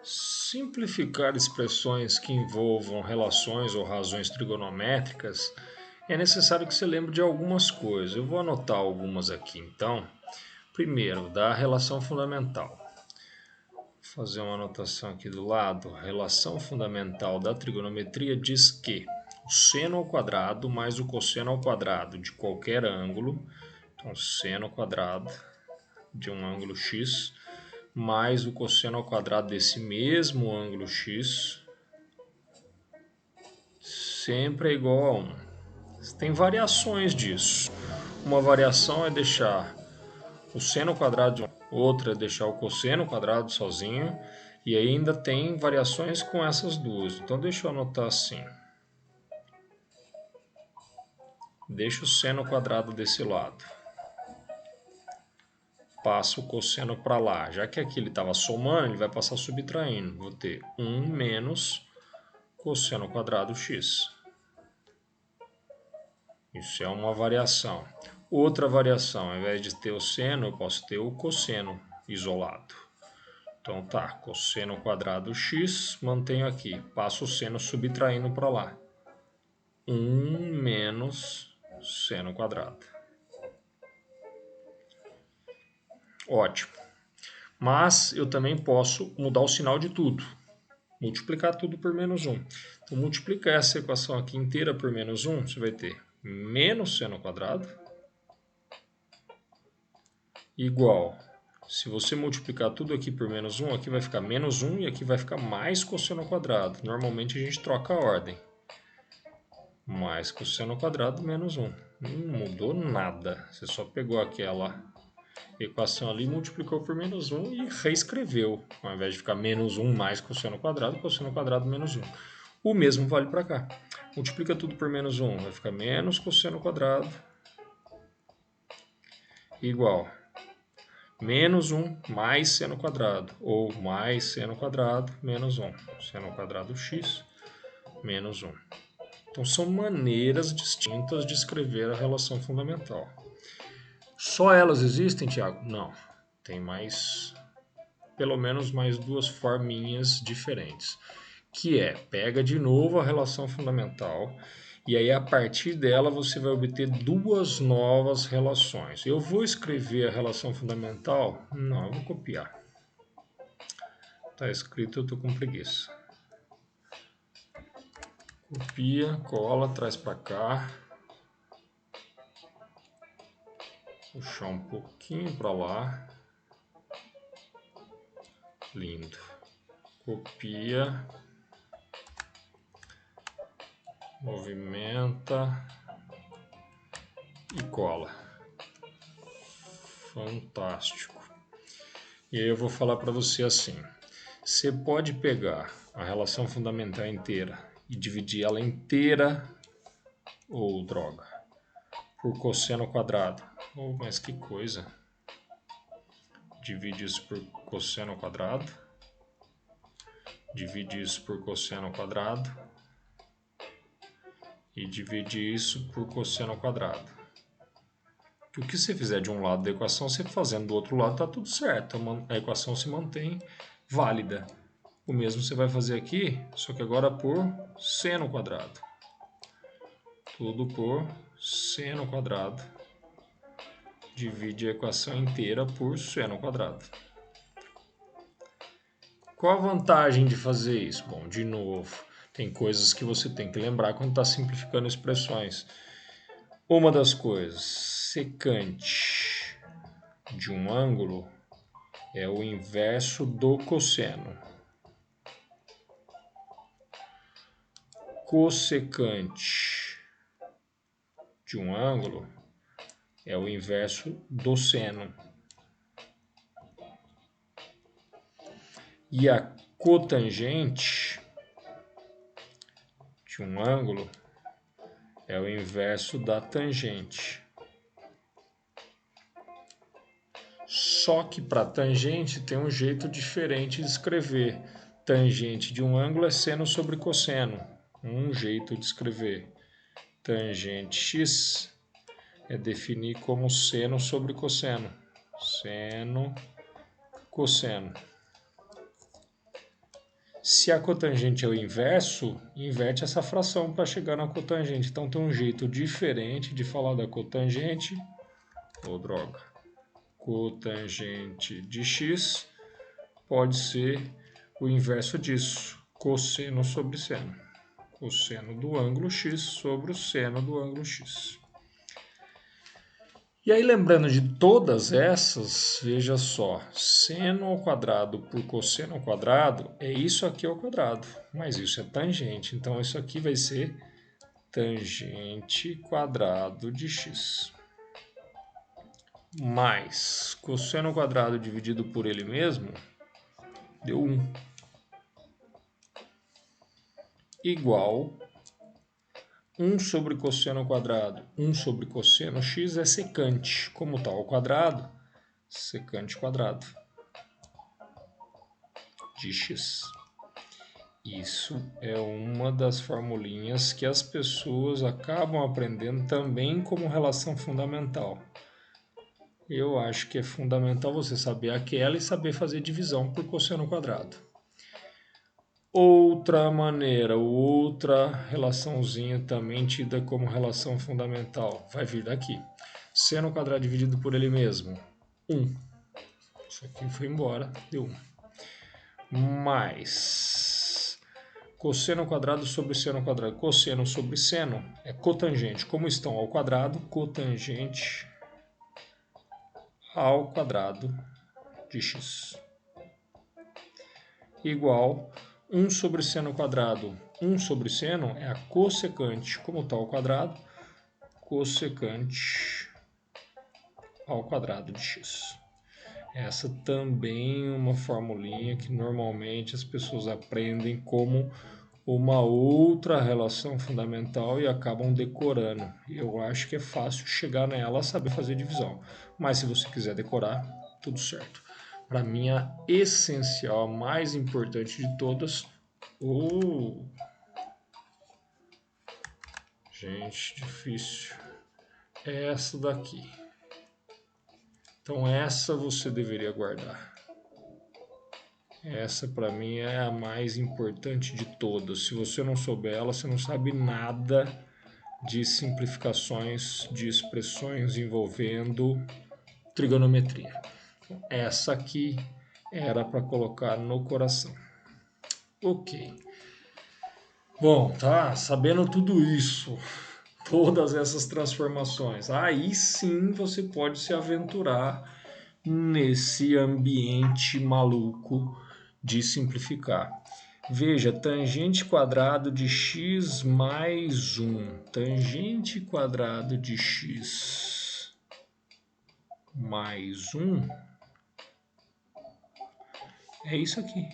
Simplificar expressões que envolvam relações ou razões trigonométricas é necessário que você lembre de algumas coisas. Eu vou anotar algumas aqui, então. Primeiro, da relação fundamental. Vou fazer uma anotação aqui do lado. A relação fundamental da trigonometria diz que o seno ao quadrado mais o cosseno ao quadrado de qualquer ângulo, então seno ao quadrado de um ângulo x, mais o cosseno ao quadrado desse mesmo ângulo x, sempre é igual a 1. Tem variações disso. Uma variação é deixar o seno ao quadrado de um, outra é deixar o cosseno ao quadrado sozinho, e ainda tem variações com essas duas. Então deixa eu anotar assim. Deixa o seno ao quadrado desse lado. Passa o cosseno para lá. Já que aqui ele estava somando, ele vai passar subtraindo. Vou ter 1 menos cosseno ao quadrado x. Isso é uma variação. Outra variação, ao invés de ter o seno, eu posso ter o cosseno isolado. Então tá, cosseno ao quadrado x, mantenho aqui. Passo o seno subtraindo para lá. 1 menos seno ao quadrado. Ótimo. Mas eu também posso mudar o sinal de tudo. Multiplicar tudo por menos 1. Então, multiplicar essa equação aqui inteira por menos 1, você vai ter menos seno ao quadrado igual. Se você multiplicar tudo aqui por menos 1, aqui vai ficar menos 1 e aqui vai ficar mais cosseno ao quadrado. Normalmente a gente troca a ordem. Mais cosseno ao quadrado menos 1. Não mudou nada. Você só pegou aquela equação ali, multiplicou por menos 1 e reescreveu. Ao invés de ficar menos 1 mais cosseno ao quadrado menos 1. O mesmo vale para cá. Multiplica tudo por menos 1, vai ficar menos cosseno ao quadrado igual menos 1 mais seno ao quadrado, ou mais seno ao quadrado menos 1. Seno ao quadrado x menos 1. Então, são maneiras distintas de escrever a relação fundamental. Só elas existem, Tiago? Não. Tem pelo menos mais duas forminhas diferentes. Que é, pega de novo a relação fundamental e aí a partir dela você vai obter duas novas relações. Eu vou escrever a relação fundamental? Não, eu vou copiar. Está escrito, eu estou com preguiça. Copia, cola, traz para cá. Puxar um pouquinho para lá. Lindo. Copia. Movimenta. E cola. Fantástico. E aí eu vou falar para você assim. Você pode pegar a relação fundamental inteira e dividir ela inteira, ou droga, por cosseno ao quadrado. Oh, mas que coisa. Divide isso por cosseno ao quadrado. Divide isso por cosseno ao quadrado. E divide isso por cosseno ao quadrado. O que você fizer de um lado da equação, você fazendo do outro lado, está tudo certo. A equação se mantém válida. O mesmo você vai fazer aqui, só que agora por seno ao quadrado. Tudo por seno ao quadrado. Divide a equação inteira por seno ao quadrado. Qual a vantagem de fazer isso? Bom, de novo, tem coisas que você tem que lembrar quando está simplificando expressões. Uma das coisas, secante de um ângulo é o inverso do cosseno. Cossecante de um ângulo é o inverso do seno. E a cotangente de um ângulo é o inverso da tangente. Só que para tangente tem um jeito diferente de escrever. Tangente de um ângulo é seno sobre cosseno. Um jeito de escrever. Tangente x é definir como seno sobre cosseno. Seno, cosseno. Se a cotangente é o inverso, inverte essa fração para chegar na cotangente. Então tem um jeito diferente de falar da cotangente. Droga. Cotangente de x pode ser o inverso disso, cosseno sobre seno. Cosseno do ângulo x sobre o seno do ângulo x. E aí, lembrando de todas essas, veja só, seno ao quadrado por cosseno ao quadrado é isso aqui ao quadrado, mas isso é tangente, então isso aqui vai ser tangente quadrado de x. Mais cosseno ao quadrado dividido por ele mesmo, deu 1. Igual 1 sobre cosseno ao quadrado, 1 sobre cosseno x é secante. Como está ao quadrado, secante quadrado de x. Isso é uma das formulinhas que as pessoas acabam aprendendo também como relação fundamental. Eu acho que é fundamental você saber aquela e saber fazer divisão por cosseno ao quadrado. Outra maneira, outra relaçãozinha também tida como relação fundamental, vai vir daqui. Seno ao quadrado dividido por ele mesmo, 1. Isso aqui foi embora, deu 1. Mais cosseno ao quadrado sobre seno ao quadrado. Cosseno sobre seno é cotangente. Como estão ao quadrado, cotangente ao quadrado de x. Igual 1 sobre seno ao quadrado. 1 sobre seno é a cossecante. Como está ao quadrado, cossecante ao quadrado de x. Essa também é uma formulinha que normalmente as pessoas aprendem como uma outra relação fundamental e acabam decorando. Eu acho que é fácil chegar nela, saber fazer divisão. Mas se você quiser decorar, tudo certo. Para mim, a essencial, a mais importante de todas, gente, difícil, é essa daqui. Então essa você deveria guardar. Essa para mim é a mais importante de todas. Se você não souber ela, você não sabe nada de simplificações de expressões envolvendo trigonometria. Essa aqui era para colocar no coração. Ok. Bom, tá sabendo tudo isso, todas essas transformações, aí sim você pode se aventurar nesse ambiente maluco de simplificar. Veja, tangente quadrado de x mais 1. Tangente quadrado de x mais 1 é isso aqui.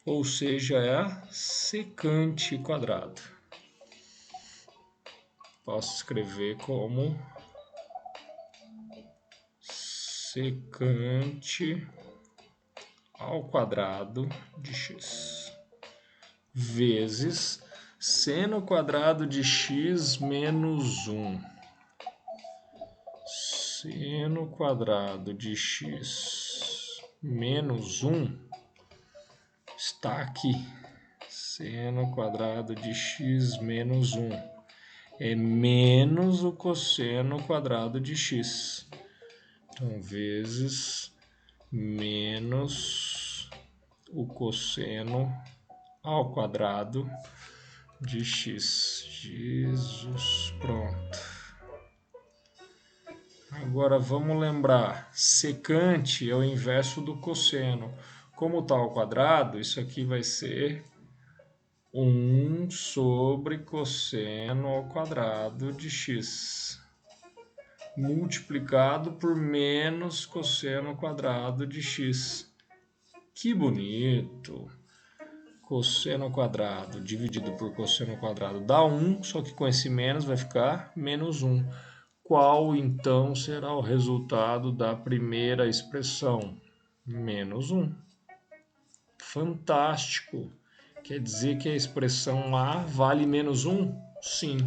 Ou seja, é a secante quadrado. Posso escrever como secante ao quadrado de x vezes seno quadrado de x menos 1. Seno quadrado de x menos 1 está aqui. Seno quadrado de x menos 1 é menos o cosseno quadrado de x. Então, vezes menos o cosseno ao quadrado de x. Jesus, pronto. Agora vamos lembrar, secante é o inverso do cosseno. Como está ao quadrado, isso aqui vai ser 1 sobre cosseno ao quadrado de x, multiplicado por menos cosseno ao quadrado de x. Que bonito! Cosseno ao quadrado dividido por cosseno ao quadrado dá 1, só que com esse menos vai ficar menos 1. Qual então será o resultado da primeira expressão? Menos 1. Fantástico! Quer dizer que a expressão A vale menos 1? Sim.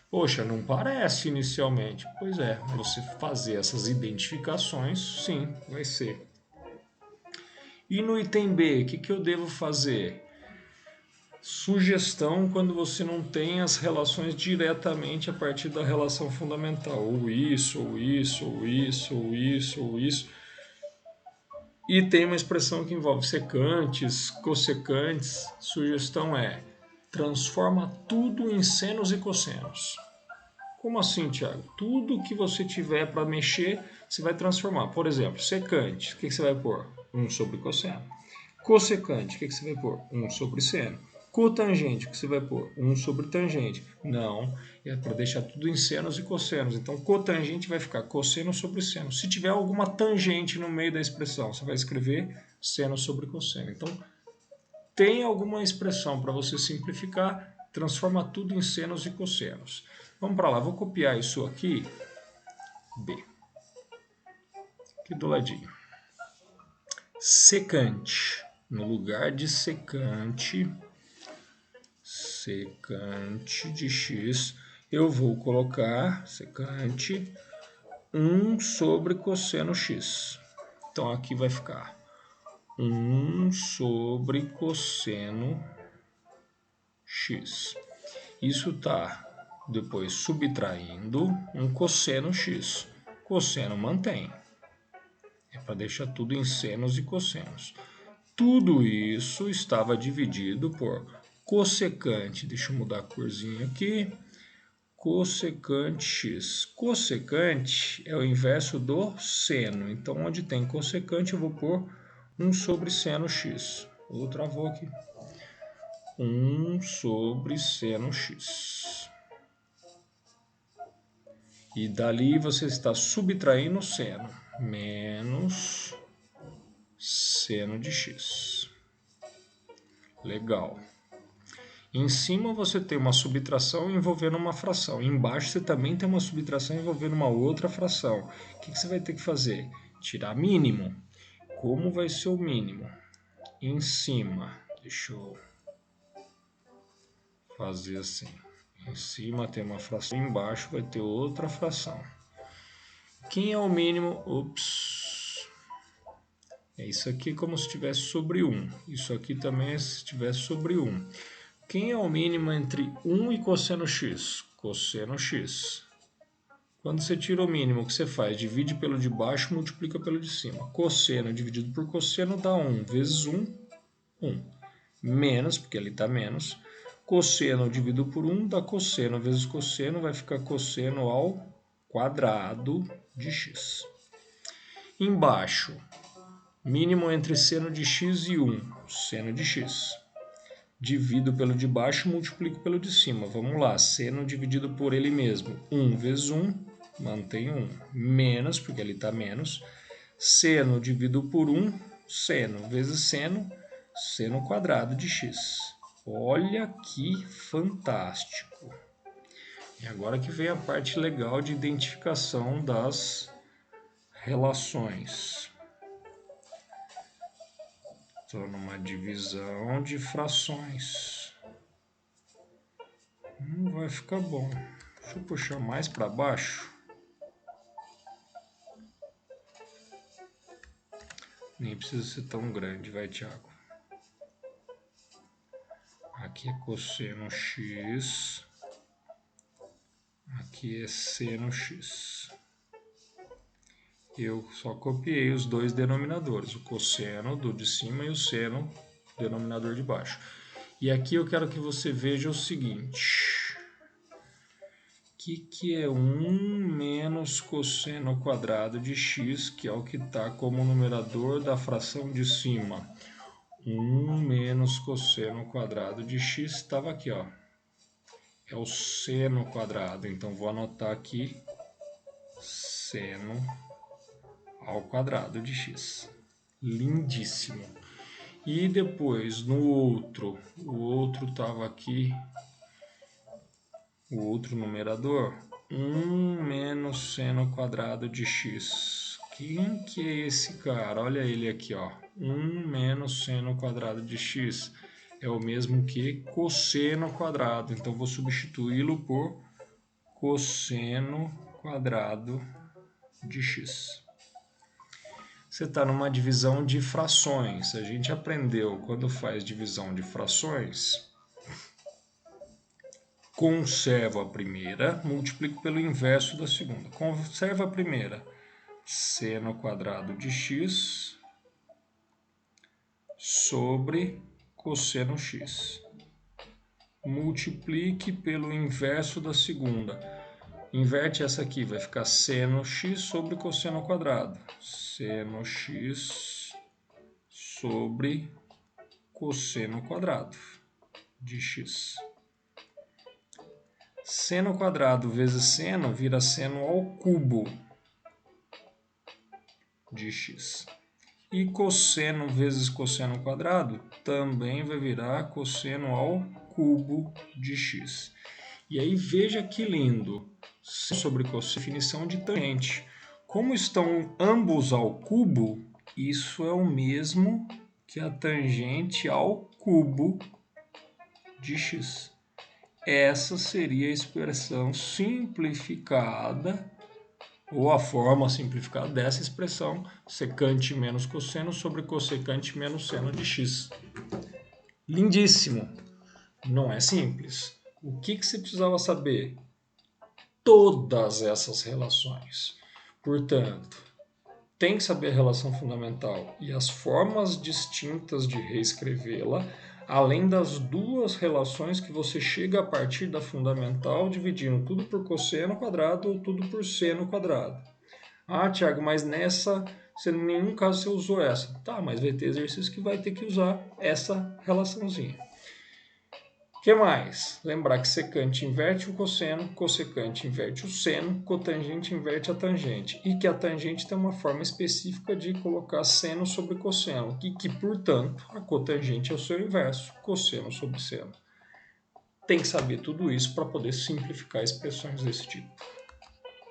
Poxa, não parece inicialmente. Pois é, você fazer essas identificações, sim, vai ser. E no item B, o que eu devo fazer? Sugestão quando você não tem as relações diretamente a partir da relação fundamental. Ou isso, ou isso, ou isso, ou isso, ou isso. E tem uma expressão que envolve secantes, cossecantes. Sugestão é: transforma tudo em senos e cossenos. Como assim, Thiago? Tudo que você tiver para mexer, você vai transformar. Por exemplo, secante, o que você vai pôr? 1 sobre cosseno. Cossecante, o que você vai pôr? 1 sobre seno. Cotangente, o que você vai pôr? 1 sobre tangente. Não, é para deixar tudo em senos e cossenos. Então, cotangente vai ficar cosseno sobre seno. Se tiver alguma tangente no meio da expressão, você vai escrever seno sobre cosseno. Então, tem alguma expressão para você simplificar, transforma tudo em senos e cossenos. Vamos para lá, vou copiar isso aqui, B, aqui do ladinho. Secante, no lugar de secante de x, eu vou colocar secante 1 sobre cosseno x. Então aqui vai ficar 1 sobre cosseno x. Isso está depois subtraindo um cosseno x. Cosseno mantém. É para deixar tudo em senos e cossenos. Tudo isso estava dividido por cossecante. Deixa eu mudar a corzinha aqui. Cossecante x. Cossecante é o inverso do seno. Então, onde tem cossecante, eu vou pôr 1 sobre seno x. Ou travou aqui. 1 sobre seno x. E dali você está subtraindo o seno. Menos seno de x. Legal. Em cima você tem uma subtração envolvendo uma fração. Embaixo você também tem uma subtração envolvendo uma outra fração. O que você vai ter que fazer? Tirar mínimo. Como vai ser o mínimo? Em cima, deixa eu fazer assim. Em cima tem uma fração, embaixo vai ter outra fração. Quem é o mínimo? Ups. É isso aqui como se estivesse sobre 1. Isso aqui também é se estivesse sobre 1. Quem é o mínimo entre 1 e cosseno x? Cosseno x. Quando você tira o mínimo, o que você faz? Divide pelo de baixo, multiplica pelo de cima. Cosseno dividido por cosseno dá 1 vezes 1, 1. Menos, porque ali está menos. Cosseno dividido por 1 dá cosseno vezes cosseno, vai ficar cosseno ao quadrado de x. Embaixo, mínimo entre seno de x e 1, seno de x. Divido pelo de baixo, multiplico pelo de cima. Vamos lá, seno dividido por ele mesmo. 1 vezes 1, mantém 1. Menos, porque ali está menos. Seno dividido por 1, seno vezes seno, seno quadrado de x. Olha que fantástico. E agora que vem a parte legal de identificação das relações. Estou numa divisão de frações. Não vai ficar bom. Deixa eu puxar mais para baixo. Nem precisa ser tão grande, vai, Thiago. Aqui é cosseno x. Aqui é seno x. Eu só copiei os dois denominadores, o cosseno do de cima e o seno, denominador de baixo. E aqui eu quero que você veja o seguinte. O que é 1 menos cosseno quadrado de x, que é o que está como numerador da fração de cima. 1 menos cosseno quadrado de x estava aqui, ó. É o seno quadrado, então vou anotar aqui seno ao quadrado de x. Lindíssimo. E depois, no outro, o outro estava aqui, o outro numerador, 1 menos seno quadrado de x. Quem que é esse cara? Olha ele aqui, ó. 1 menos seno quadrado de x é o mesmo que cosseno quadrado. Então, vou substituí-lo por cosseno quadrado de x. você está numa divisão de frações. A gente aprendeu quando faz divisão de frações, conservo a primeira, multiplico pelo inverso da segunda. Conservo a primeira, seno quadrado de x sobre cosseno x. Multiplique pelo inverso da segunda. Inverte essa aqui, vai ficar seno x sobre cosseno quadrado. Seno x sobre cosseno quadrado de x. Seno quadrado vezes seno vira seno ao cubo de x. E cosseno vezes cosseno quadrado também vai virar cosseno ao cubo de x. E aí veja que lindo, sobre cosseno, definição de tangente. Como estão ambos ao cubo, isso é o mesmo que a tangente ao cubo de x. Essa seria a expressão simplificada, ou a forma simplificada dessa expressão, secante menos cosseno sobre cossecante menos seno de x. Lindíssimo! Não é simples. O que você precisava saber? Todas essas relações. Portanto, tem que saber a relação fundamental e as formas distintas de reescrevê-la, além das duas relações que você chega a partir da fundamental, dividindo tudo por cosseno quadrado ou tudo por seno quadrado. Ah, Thiago, mas nessa, em nenhum caso você usou essa. Tá, mas vai ter exercício que vai ter que usar essa relaçãozinha. O que mais? Lembrar que secante inverte o cosseno, cossecante inverte o seno, cotangente inverte a tangente. E que a tangente tem uma forma específica de colocar seno sobre cosseno. E que, portanto, a cotangente é o seu inverso, cosseno sobre seno. Tem que saber tudo isso para poder simplificar expressões desse tipo.